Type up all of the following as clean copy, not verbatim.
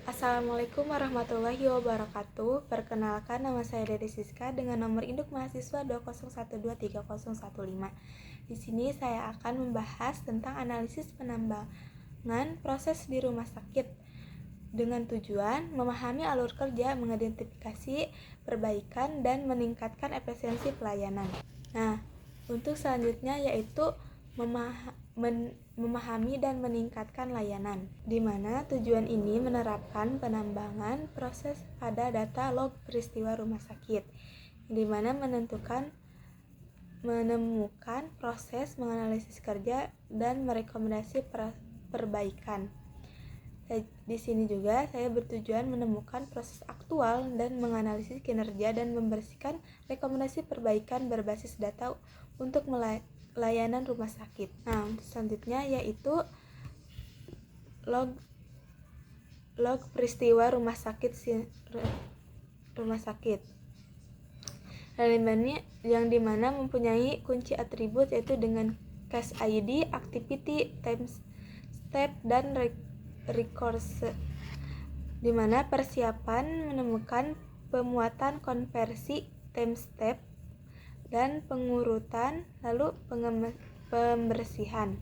Assalamualaikum warahmatullahi wabarakatuh. Perkenalkan, nama saya Dede Siska dengan nomor induk mahasiswa 201230015. Di sini saya akan membahas tentang analisis penambangan proses di rumah sakit dengan tujuan memahami alur kerja, mengidentifikasi perbaikan, dan meningkatkan efisiensi pelayanan. Nah, untuk selanjutnya yaitu memahami dan meningkatkan layanan, di mana tujuan ini menerapkan penambangan proses pada data log peristiwa rumah sakit, di mana menemukan proses, menganalisis kerja, dan merekomendasi perbaikan. Di sini juga saya bertujuan menemukan proses aktual dan menganalisis kinerja dan membersihkan rekomendasi perbaikan berbasis data untuk layanan rumah sakit. Nah, selanjutnya yaitu log peristiwa rumah sakit. Yang dimana mempunyai kunci atribut yaitu dengan case ID, activity, time step, dan recurse, di mana persiapan menemukan pemuatan konversi time step dan pengurutan, lalu pembersihan,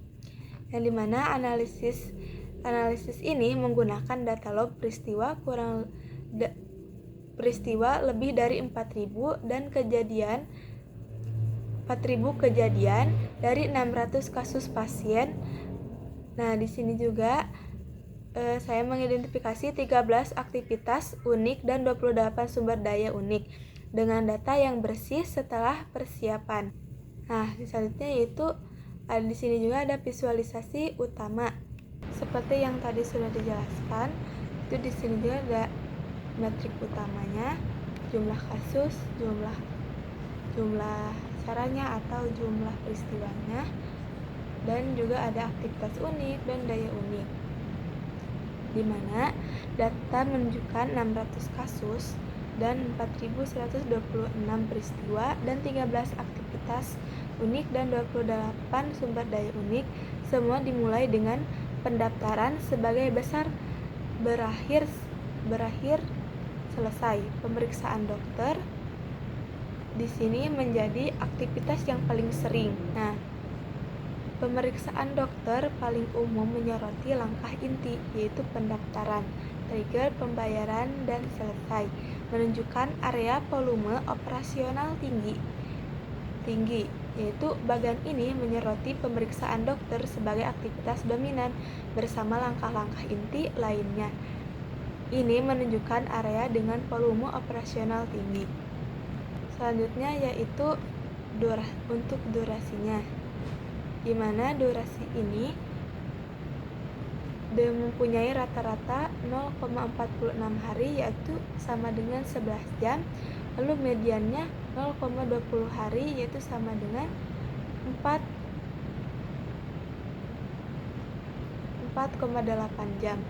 yang dimana analisis ini menggunakan data log peristiwa lebih dari 4.000 dan 4.000 kejadian dari 600 kasus pasien. Nah, di sini juga saya mengidentifikasi 13 aktivitas unik dan 28 sumber daya unik dengan data yang bersih setelah persiapan. Nah, selanjutnya yaitu di sini juga ada visualisasi utama. Seperti yang tadi sudah dijelaskan, itu di sini juga ada metrik utamanya, jumlah kasus, jumlah caranya atau jumlah peristiwanya, dan juga ada aktivitas unik dan daya unik, di mana data menunjukkan 600 kasus dan 4.126 peristiwa dan 13 aktivitas unik dan 28 sumber daya unik, semua dimulai dengan pendaftaran sebagai berakhir selesai. Pemeriksaan dokter di sini menjadi aktivitas yang paling sering. Nah, pemeriksaan dokter paling umum menyoroti langkah inti, yaitu pendaftaran, trigger, pembayaran, dan selesai. Menunjukkan area volume operasional tinggi, yaitu bagian ini menyoroti pemeriksaan dokter sebagai aktivitas dominan bersama langkah-langkah inti lainnya. Ini menunjukkan area dengan volume operasional tinggi. Selanjutnya yaitu untuk durasinya, di mana durasi ini mempunyai rata-rata 0,46 hari, yaitu sama dengan 11 jam. Lalu mediannya 0,20 hari, yaitu sama dengan 4,8 jam.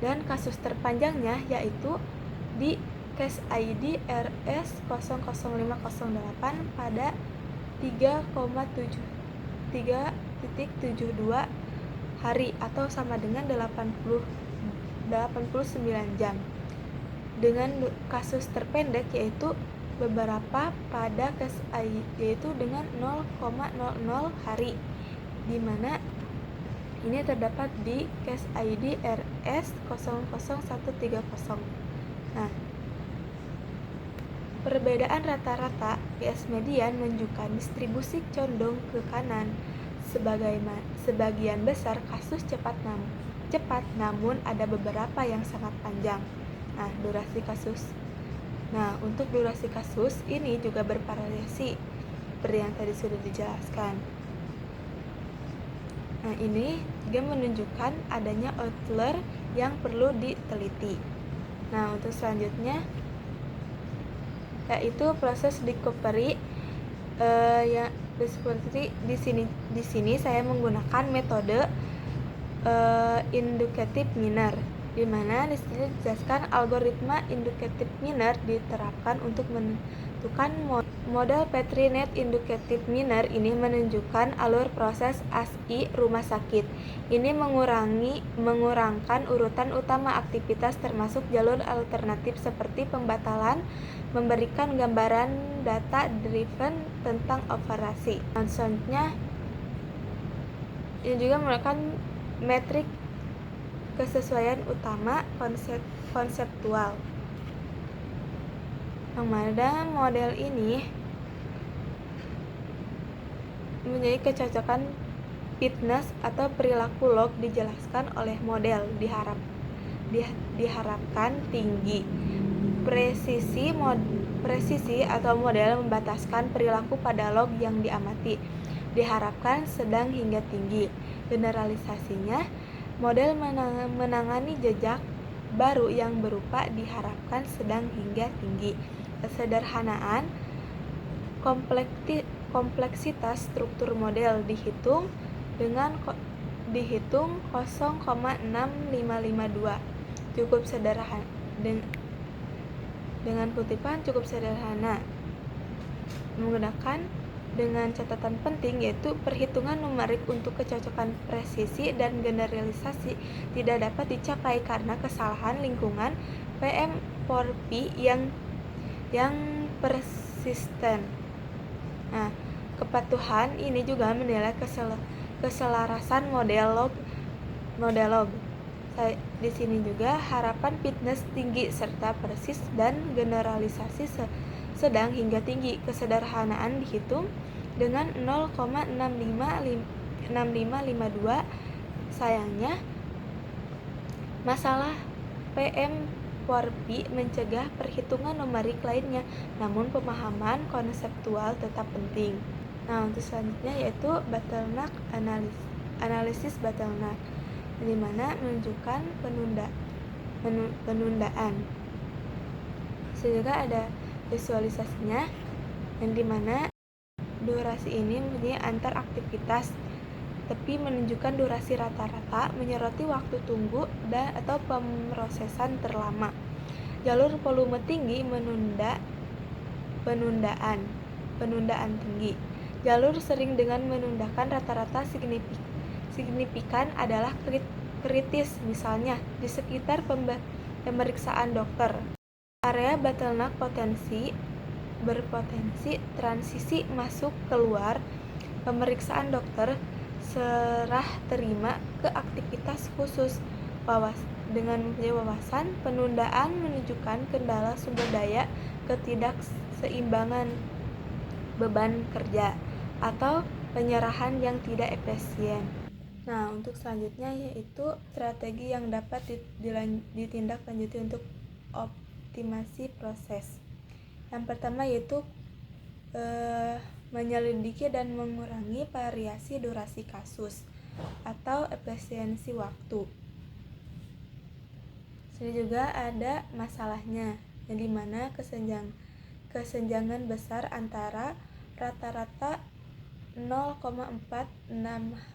Dan kasus terpanjangnya yaitu di case ID RS00508 pada 3,72 hari atau sama dengan 89 jam. Dengan kasus terpendek yaitu beberapa pada case ID yaitu dengan 0,00 hari, di mana ini terdapat di case ID RS00130. Nah, perbedaan rata-rata PS median menunjukkan distribusi condong ke kanan. Sebagian besar kasus cepat namun ada beberapa yang sangat panjang. Nah, untuk durasi kasus ini juga bervariasi seperti yang tadi sudah dijelaskan. Nah, ini juga menunjukkan adanya outlier yang perlu diteliti. Nah, untuk selanjutnya yaitu proses recovery, yang seperti di sini saya menggunakan metode inductive manner, di mana di sini dijelaskan algoritma inductive minor diterapkan untuk menentukan model Petri net inductive minor ini menunjukkan alur proses ASI rumah sakit. Ini mengurangkan urutan utama aktivitas termasuk jalur alternatif seperti pembatalan, memberikan gambaran data driven tentang operasi. Selanjutnya ini juga merupakan metrik kesesuaian utama konseptual. Yang mana model ini mempunyai kecocokan fitness atau perilaku log dijelaskan oleh model diharapkan tinggi presisi atau model membataskan perilaku pada log yang diamati diharapkan sedang hingga tinggi. Generalisasinya model menangani jejak baru yang berupa diharapkan sedang hingga tinggi. Kesederhanaan kompleksitas struktur model dihitung 0,6552 cukup sederhana dengan kutipan cukup sederhana menggunakan dengan catatan penting yaitu perhitungan numerik untuk kecocokan presisi dan generalisasi tidak dapat dicapai karena kesalahan lingkungan PM4P yang persisten. Nah, kepatuhan ini juga menilai keselarasan model log. Di sini juga harapan fitness tinggi serta persis dan generalisasi sedang hingga tinggi. Kesederhanaan dihitung dengan 0,6552. Sayangnya masalah PM4P mencegah perhitungan numerik lainnya, namun pemahaman konseptual tetap penting. Nah, untuk selanjutnya yaitu bottleneck analisis bottleneck, di mana menunjukkan penundaan. Juga ada visualisasinya yang dimana durasi ini mempunyai antar aktivitas tapi menunjukkan durasi rata-rata menyoroti waktu tunggu dan atau pemrosesan terlama. Jalur volume tinggi penundaan tinggi. Jalur sering dengan menundakan rata-rata signifikan adalah kritis, misalnya di sekitar pemeriksaan dokter. Area bottleneck berpotensi transisi masuk keluar pemeriksaan dokter serah terima ke aktivitas khusus. Dengan mempunyai wawasan, penundaan menunjukkan kendala sumber daya, ketidakseimbangan beban kerja, atau penyerahan yang tidak efisien. Nah, untuk selanjutnya yaitu strategi yang dapat ditindaklanjuti untuk optimasi proses. Yang pertama yaitu menyelidiki dan mengurangi variasi durasi kasus atau efisiensi waktu. Sini juga ada masalahnya, yang dimana kesenjangan besar antara rata-rata 0,46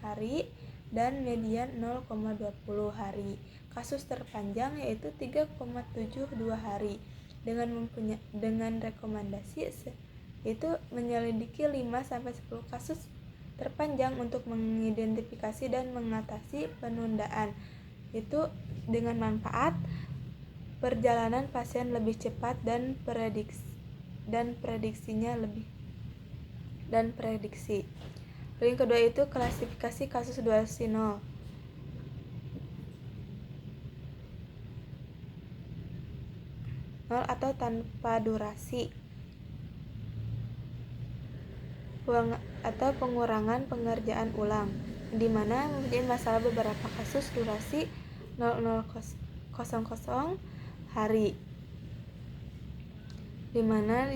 hari dan median 0,20 hari. Kasus terpanjang yaitu 3,72 hari dengan rekomendasi yaitu menyelidiki 5-10 kasus terpanjang untuk mengidentifikasi dan mengatasi penundaan. Itu dengan manfaat perjalanan pasien lebih cepat dan prediksi. Yang kedua itu klasifikasi kasus durasi 0 atau tanpa durasi atau pengurangan pengerjaan ulang, di mana mempunyai masalah beberapa kasus durasi 0000 hari, di mana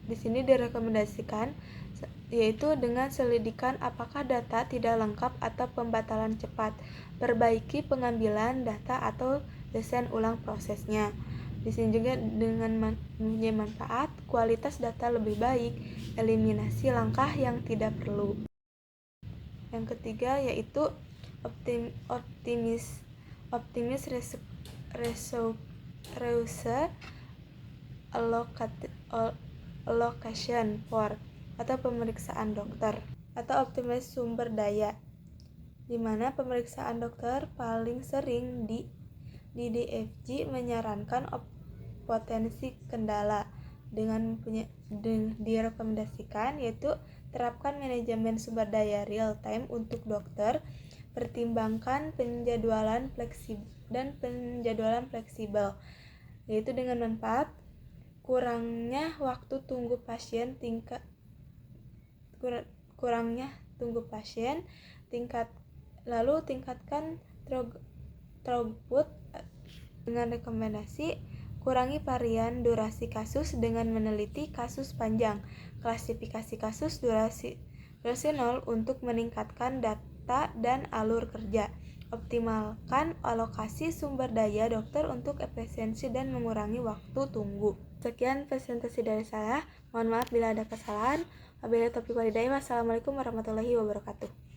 di sini direkomendasikan yaitu dengan selidikan apakah data tidak lengkap atau pembatalan cepat, perbaiki pengambilan data atau desain ulang prosesnya. Di sini juga dengan mempunyai manfaat, kualitas data lebih baik, eliminasi langkah yang tidak perlu. Yang ketiga yaitu optimis resource allocation for atau pemeriksaan dokter, atau optimis sumber daya, di mana pemeriksaan dokter paling sering di DFG menyarankan potensi kendala dengan direkomendasikan, yaitu terapkan manajemen sumber daya real time untuk dokter, pertimbangkan penjadwalan fleksibel, yaitu dengan manfaat kurangnya waktu tunggu pasien tingkatkan throughput dengan rekomendasi kurangi varian durasi kasus dengan meneliti kasus panjang, klasifikasi kasus durasi 0 untuk meningkatkan data dan alur kerja, optimalkan alokasi sumber daya dokter untuk efisiensi dan mengurangi waktu tunggu. Sekian presentasi dari saya, mohon maaf bila ada kesalahan. Wabillahi taufiq wal hidayah. Wassalamualaikum warahmatullahi wabarakatuh.